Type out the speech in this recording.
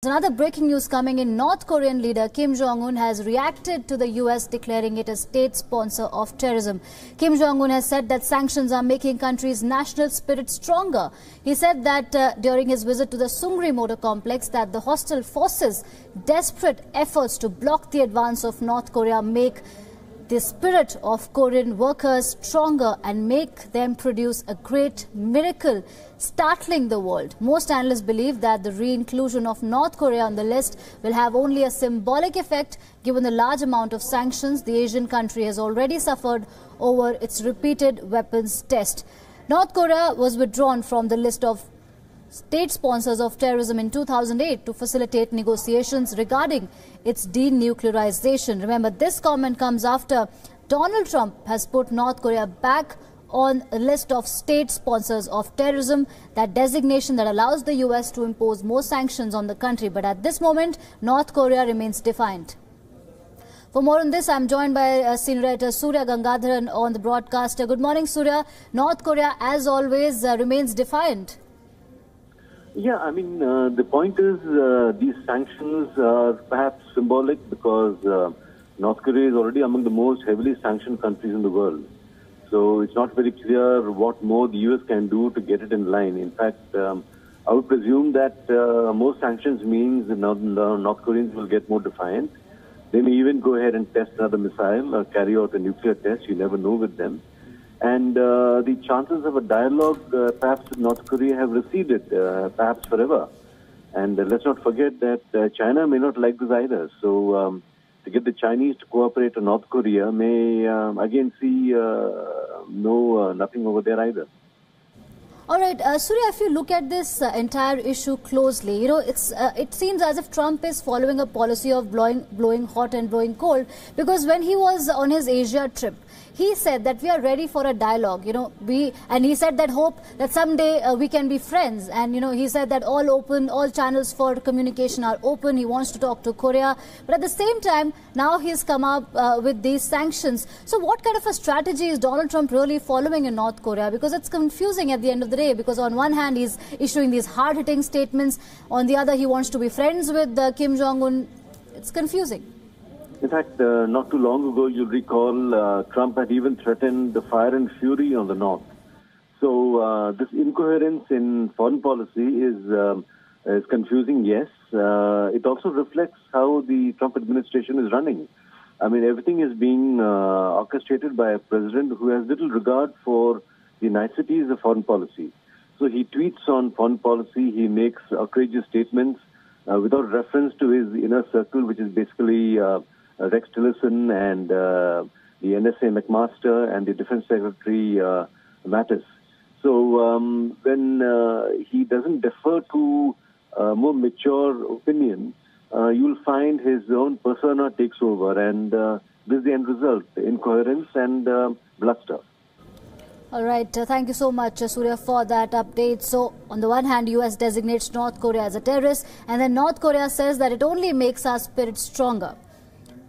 Another breaking news coming in. North Korean leader Kim Jong-un has reacted to the US declaring it a state sponsor of terrorism. Kim Jong-un has said that sanctions are making country's national spirit stronger. He said that during his visit to the Sungri motor complex that the hostile forces' desperate efforts to block the advance of North Korea make the spirit of Korean workers stronger and make them produce a great miracle, startling the world. Most analysts believe that the re-inclusion of North Korea on the list will have only a symbolic effect given the large amount of sanctions the Asian country has already suffered over its repeated weapons test. North Korea was withdrawn from the list of state sponsors of terrorism in 2008 to facilitate negotiations regarding its denuclearization. Remember, this comment comes after Donald Trump has put North Korea back on a list of state sponsors of terrorism, that designation that allows the US to impose more sanctions on the country. But at this moment, North Korea remains defiant. For more on this, I'm joined by senior writer Surya Gangadharan on the broadcast. Good morning, Surya. North Korea, as always, remains defiant. Yeah, I mean, the point is these sanctions are perhaps symbolic because North Korea is already among the most heavily sanctioned countries in the world. So it's not very clear what more the US can do to get it in line. In fact, I would presume that more sanctions means the North Koreans will get more defiant. They may even go ahead and test another missile or carry out a nuclear test. You never know with them. And the chances of a dialogue, perhaps with North Korea, have receded, perhaps forever. And let's not forget that China may not like this either. So to get the Chinese to cooperate with North Korea may again see nothing over there either. All right, Surya, if you look at this entire issue closely, you know, it seems as if Trump is following a policy of blowing hot and blowing cold, because when he was on his Asia trip, he said that we are ready for a dialogue, you know, and he said that hope that someday we can be friends. And, you know, he said that all channels for communication are open. He wants to talk to Korea. But at the same time, now he's come up with these sanctions. So what kind of a strategy is Donald Trump really following in North Korea? Because it's confusing at the end of the day, because on one hand, he's issuing these hard-hitting statements. On the other, he wants to be friends with Kim Jong-un. It's confusing. In fact, not too long ago, you'll recall Trump had even threatened the fire and fury on the North. So this incoherence in foreign policy is confusing, yes. It also reflects how the Trump administration is running. I mean, everything is being orchestrated by a president who has little regard for the niceties of foreign policy. So he tweets on foreign policy, he makes outrageous statements without reference to his inner circle, which is basically Rex Tillerson and the NSA McMaster and the Defense Secretary Mattis. So when he doesn't defer to more mature opinion, you'll find his own persona takes over, and this is the end result: incoherence and bluster. All right. Thank you so much, Surya, for that update. So, on the one hand, US designates North Korea as a terrorist, and then North Korea says that it only makes our spirit stronger.